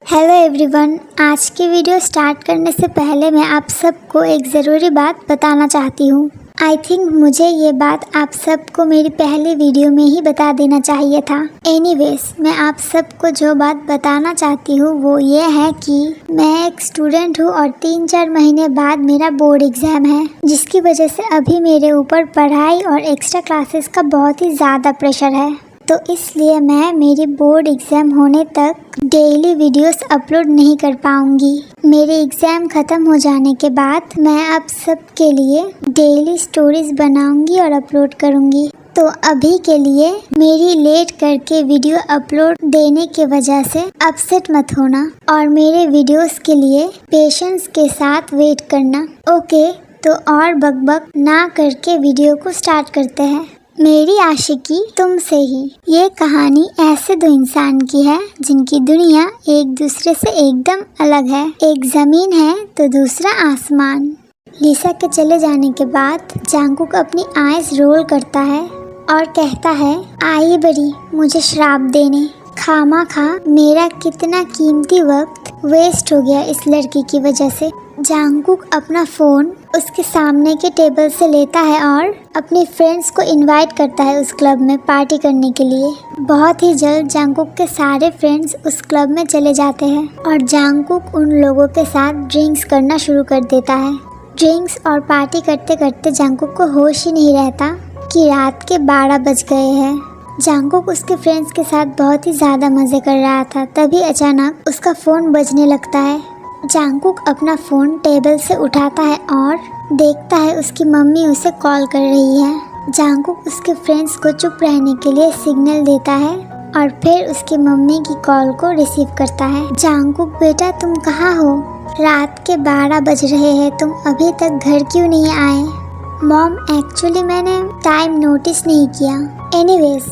Hello everyone, आज की video start करने से पहले मैं आप सबको एक ज़रूरी बात बताना चाहती हूँ। आई थिंक मुझे ये बात आप सबको मेरी पहली वीडियो में ही बता देना चाहिए था। एनीवेज, मैं आप सबको जो बात बताना चाहती हूँ वो ये है कि मैं एक स्टूडेंट हूँ और 3-4 महीने बाद मेरा बोर्ड एग्ज़ाम है, जिसकी वजह से अभी मेरे ऊपर पढ़ाई और एक्स्ट्रा क्लासेस का बहुत ही ज़्यादा प्रेशर है। तो इसलिए मैं मेरी बोर्ड एग्ज़ाम होने तक डेली वीडियोस अपलोड नहीं कर पाऊँगी। मेरे एग्ज़ाम ख़त्म हो जाने के बाद मैं आप सब के लिए डेली स्टोरीज़ बनाऊँगी और अपलोड करूँगी। तो अभी के लिए मेरी लेट करके वीडियो अपलोड देने की वजह से अपसेट मत होना और मेरे वीडियोस के लिए पेशेंस के साथ वेट करना। ओके, तो और बकबक ना करके वीडियो को स्टार्ट करते हैं। मेरी आशिकी तुमसे ही। ये कहानी ऐसे दो इंसान की है जिनकी दुनिया एक दूसरे से एकदम अलग है। एक ज़मीन है तो दूसरा आसमान। लिसा के चले जाने के बाद जांगकुक अपनी आइज़ रोल करता है और कहता है, आई बड़ी मुझे श्राप देने। खामा मेरा कितना कीमती वक्त वेस्ट हो गया इस लड़की की वजह से। जांगकुक अपना फ़ोन उसके सामने के टेबल से लेता है और अपने फ्रेंड्स को इनवाइट करता है उस क्लब में पार्टी करने के लिए। बहुत ही जल्द जांगकुक के सारे फ्रेंड्स उस क्लब में चले जाते हैं और जांगकुक उन लोगों के साथ ड्रिंक्स करना शुरू कर देता है। ड्रिंक्स और पार्टी करते करते जांगकुक को होश ही नहीं रहता कि रात के 12 बज गए हैं। जांगकुक उसके फ्रेंड्स के साथ बहुत ही ज़्यादा मज़े कर रहा था, तभी अचानक उसका फ़ोन बजने लगता है। जांगकुक अपना फ़ोन टेबल से उठाता है और देखता है उसकी मम्मी उसे कॉल कर रही है। जांगकुक उसके फ्रेंड्स को चुप रहने के लिए सिग्नल देता है और फिर उसकी मम्मी की कॉल को रिसीव करता है। जांगकुक बेटा तुम कहाँ हो? रात के 12 बज रहे हैं, तुम अभी तक घर क्यों नहीं आए? मॉम एक्चुअली मैंने टाइम नोटिस नहीं किया। एनीवेज,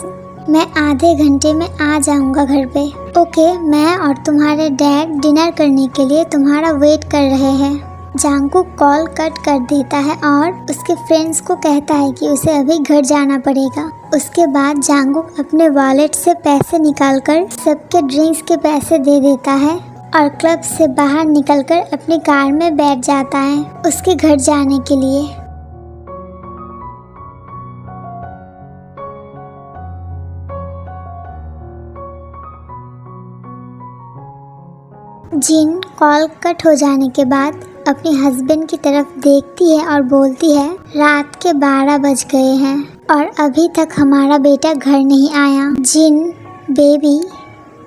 मैं आधे घंटे में आ जाऊंगा घर पे। ओके, मैं और तुम्हारे डैड डिनर करने के लिए तुम्हारा वेट कर रहे हैं। जांगकुक कॉल कट कर देता है और उसके फ्रेंड्स को कहता है कि उसे अभी घर जाना पड़ेगा। उसके बाद जांगकुक अपने वॉलेट से पैसे निकालकर सबके ड्रिंक्स के पैसे दे देता है और क्लब से बाहर निकलकर अपनी कार में बैठ जाता है उसके घर जाने के लिए। जिन कॉल कट हो जाने के बाद अपने हस्बैंड की तरफ देखती है और बोलती है, रात के 12 बज गए हैं और अभी तक हमारा बेटा घर नहीं आया। जिन बेबी,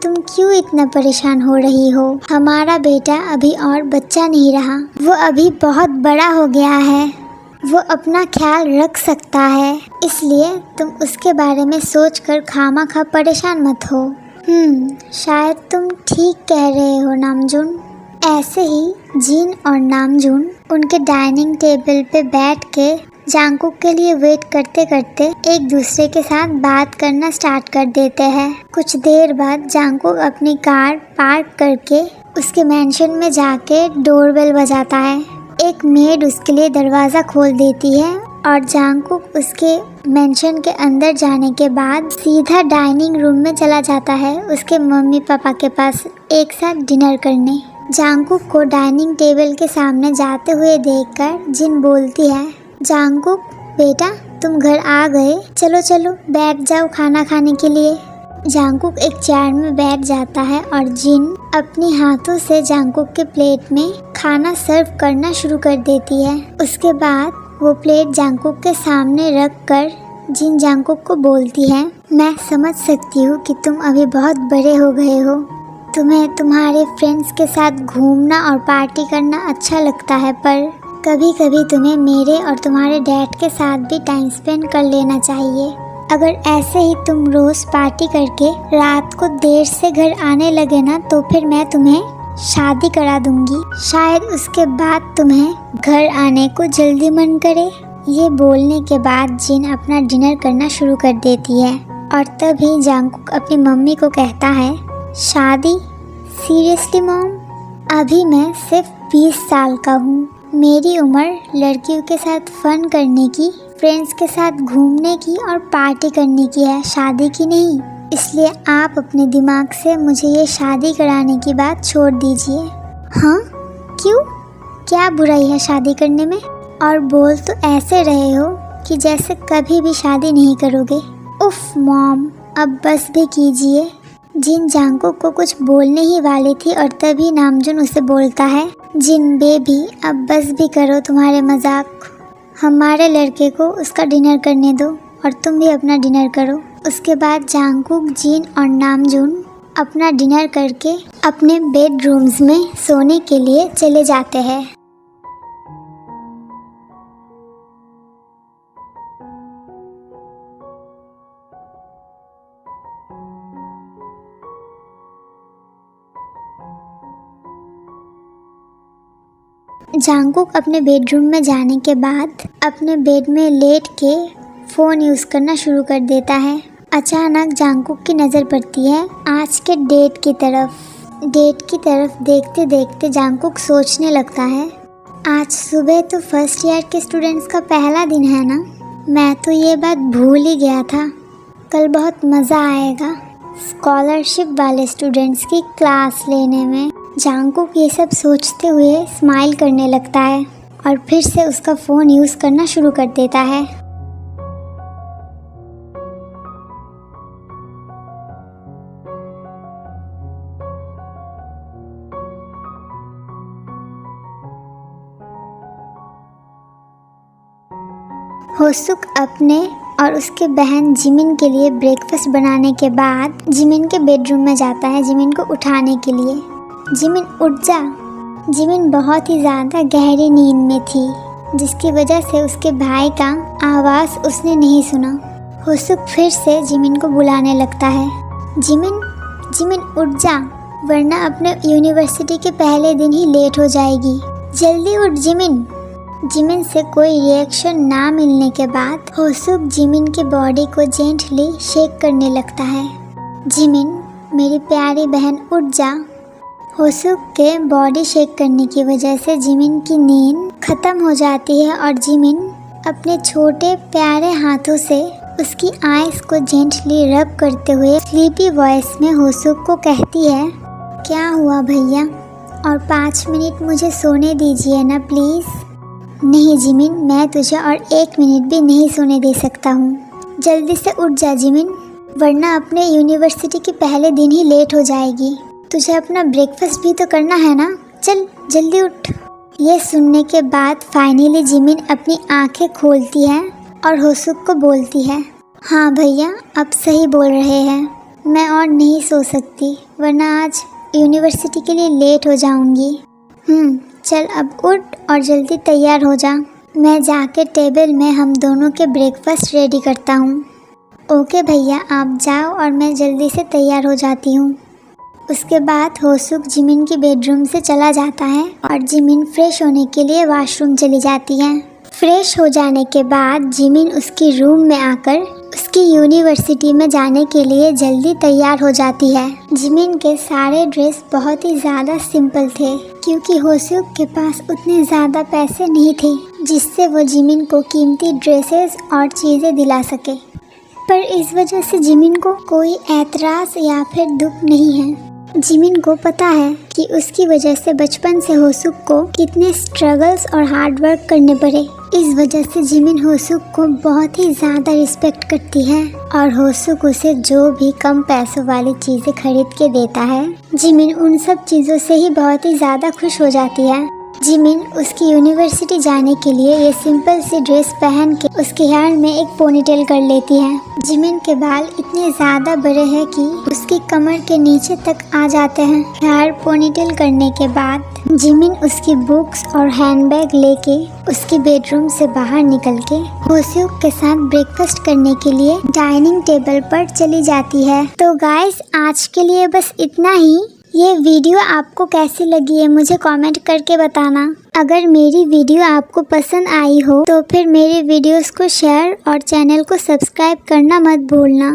तुम क्यों इतना परेशान हो रही हो? हमारा बेटा अभी और बच्चा नहीं रहा, वो अभी बहुत बड़ा हो गया है, वो अपना ख्याल रख सकता है, इसलिए तुम उसके बारे में सोचकर खामा परेशान मत हो। शायद तुम ठीक कह रहे हो नामजून। ऐसे ही जिन और नामजून उनके डाइनिंग टेबल पे बैठ के जांगकुक के लिए वेट करते करते एक दूसरे के साथ बात करना स्टार्ट कर देते हैं। कुछ देर बाद जांगकुक अपनी कार पार्क करके उसके मैंशन में जाके डोरबेल बजाता है। एक मेड उसके लिए दरवाज़ा खोल देती है और जांगकुक उसके मेंशन के अंदर जाने के बाद सीधा डाइनिंग रूम में चला जाता है उसके मम्मी पापा के पास एक साथ डिनर करने। जांगकुक को डाइनिंग टेबल के सामने जाते हुए देखकर जिन बोलती है, जांगकुक बेटा तुम घर आ गए, चलो चलो बैठ जाओ खाना खाने के लिए। जांगकुक एक चेयर में बैठ जाता है और जिन अपनी हाथों से जांगकुक के प्लेट में खाना सर्व करना शुरू कर देती है। उसके बाद वो प्लेट जांगकुक के सामने रख कर जिन जांगकुक को बोलती है, मैं समझ सकती हूँ कि तुम अभी बहुत बड़े हो गए हो, तुम्हें तुम्हारे फ्रेंड्स के साथ घूमना और पार्टी करना अच्छा लगता है, पर कभी कभी तुम्हें मेरे और तुम्हारे डैड के साथ भी टाइम स्पेंड कर लेना चाहिए। अगर ऐसे ही तुम रोज़ पार्टी करके रात को देर से घर आने लगे ना, तो फिर मैं तुम्हें शादी करा दूंगी, शायद उसके बाद तुम्हें घर आने को जल्दी मन करे। ये बोलने के बाद जिन अपना डिनर करना शुरू कर देती है और तभी जांगकुक अपनी मम्मी को कहता है, शादी? सीरियसली मॉम, अभी मैं सिर्फ 20 साल का हूँ, मेरी उम्र लड़कियों के साथ फन करने की, फ्रेंड्स के साथ घूमने की और पार्टी करने की है, शादी की नहीं। इसलिए आप अपने दिमाग से मुझे ये शादी कराने की बात छोड़ दीजिए। हाँ क्यों, क्या बुराई है शादी करने में? और बोल तो ऐसे रहे हो कि जैसे कभी भी शादी नहीं करोगे। उफ मॉम, अब बस भी कीजिए। जिन जांगकुक को कुछ बोलने ही वाली थी और तभी नामजून उसे बोलता है, जिन बेबी अब बस भी करो तुम्हारे मजाक। हमारे लड़के को उसका डिनर करने दो और तुम भी अपना डिनर करो। उसके बाद जांगकुक, जिन और नामजून अपना डिनर करके अपने बेडरूम्स में सोने के लिए चले जाते हैं। जांगकुक अपने बेडरूम में जाने के बाद अपने बेड में लेट के फ़ोन यूज़ करना शुरू कर देता है। अचानक जांगकुक की नज़र पड़ती है आज के डेट की तरफ देखते देखते जांगकुक सोचने लगता है, आज सुबह तो फर्स्ट ईयर के स्टूडेंट्स का पहला दिन है ना, मैं तो ये बात भूल ही गया था। कल बहुत मज़ा आएगा स्कॉलरशिप वाले स्टूडेंट्स की क्लास लेने में। जांगकुक ये सब सोचते हुए स्माइल करने लगता है और फिर से उसका फ़ोन यूज़ करना शुरू कर देता है। होसुक अपने और उसके बहन जिमिन के लिए ब्रेकफास्ट बनाने के बाद जिमिन के बेडरूम में जाता है जिमिन को उठाने के लिए। जिमिन उठ जा। जिमिन बहुत ही ज़्यादा गहरी नींद में थी, जिसकी वजह से उसके भाई का आवाज़ उसने नहीं सुना। होसुक फिर से जिमिन को बुलाने लगता है, जिमिन जिमिन उठ जा, वरना अपने यूनिवर्सिटी के पहले दिन ही लेट हो जाएगी। जल्दी उठ जिमिन। जिमिन से कोई रिएक्शन ना मिलने के बाद होसुक जिमिन की बॉडी को जेंटली शेक करने लगता है। जिमिन मेरी प्यारी बहन उठ जा। होसुक के बॉडी शेक करने की वजह से जिमिन की नींद खत्म हो जाती है और जिमिन अपने छोटे प्यारे हाथों से उसकी आईज को जेंटली रब करते हुए स्लीपी वॉइस में होसुक को कहती है, क्या हुआ भैया, और 5 मिनट मुझे सोने दीजिए ना प्लीज़। नहीं जिमिन, मैं तुझे और 1 मिनट भी नहीं सोने दे सकता हूँ। जल्दी से उठ जा जिमिन, वरना अपने यूनिवर्सिटी के पहले दिन ही लेट हो जाएगी। तुझे अपना ब्रेकफास्ट भी तो करना है ना, चल जल्दी उठ। ये सुनने के बाद फाइनली जिमिन अपनी आंखें खोलती है और होसुक को बोलती है, हाँ भैया अब सही बोल रहे हैं, मैं और नहीं सो सकती, वरना आज यूनिवर्सिटी के लिए लेट हो जाऊँगी। चल अब उठ और जल्दी तैयार हो जा, मैं जाके टेबल में हम दोनों के ब्रेकफास्ट रेडी करता हूँ। ओके भैया आप जाओ और मैं जल्दी से तैयार हो जाती हूँ। उसके बाद होसुक जिमिन की बेडरूम से चला जाता है और जिमिन फ्रेश होने के लिए वॉशरूम चली जाती है। फ्रेश हो जाने के बाद जिमिन उसकी रूम में आकर उसकी यूनिवर्सिटी में जाने के लिए जल्दी तैयार हो जाती है। जिमिन के सारे ड्रेस बहुत ही ज़्यादा सिंपल थे, क्योंकि होसुक के पास उतने ज़्यादा पैसे नहीं थे जिससे वो जिमिन को कीमती ड्रेसेस और चीज़ें दिला सके। पर इस वजह से जिमिन को कोई ऐतराज़ या फिर दुख नहीं है। जिमिन को पता है कि उसकी वजह से बचपन से होसुक को कितने स्ट्रगल्स और हार्ड वर्क करने पड़े। इस वजह से जिमिन होसुक को बहुत ही ज़्यादा रिस्पेक्ट करती है और होसुक उसे जो भी कम पैसों वाली चीज़ें खरीद के देता है, जिमिन उन सब चीज़ों से ही बहुत ही ज़्यादा खुश हो जाती है। जिमिन उसकी यूनिवर्सिटी जाने के लिए ये सिंपल सी ड्रेस पहन के उसके हेयर में एक पोनीटेल कर लेती है। जिमिन के बाल इतने ज़्यादा बड़े हैं कि उसकी कमर के नीचे तक आ जाते हैं। हेयर पोनीटेल करने के बाद जिमिन उसकी बुक्स और हैंडबैग लेके उसकी बेडरूम से बाहर निकल के होसुक के साथ ब्रेकफास्ट करने के लिए डाइनिंग टेबल पर चली जाती है। तो गाइस आज के लिए बस इतना ही। ये वीडियो आपको कैसी लगी है मुझे कमेंट करके बताना। अगर मेरी वीडियो आपको पसंद आई हो तो फिर मेरे वीडियोस को शेयर और चैनल को सब्सक्राइब करना मत भूलना।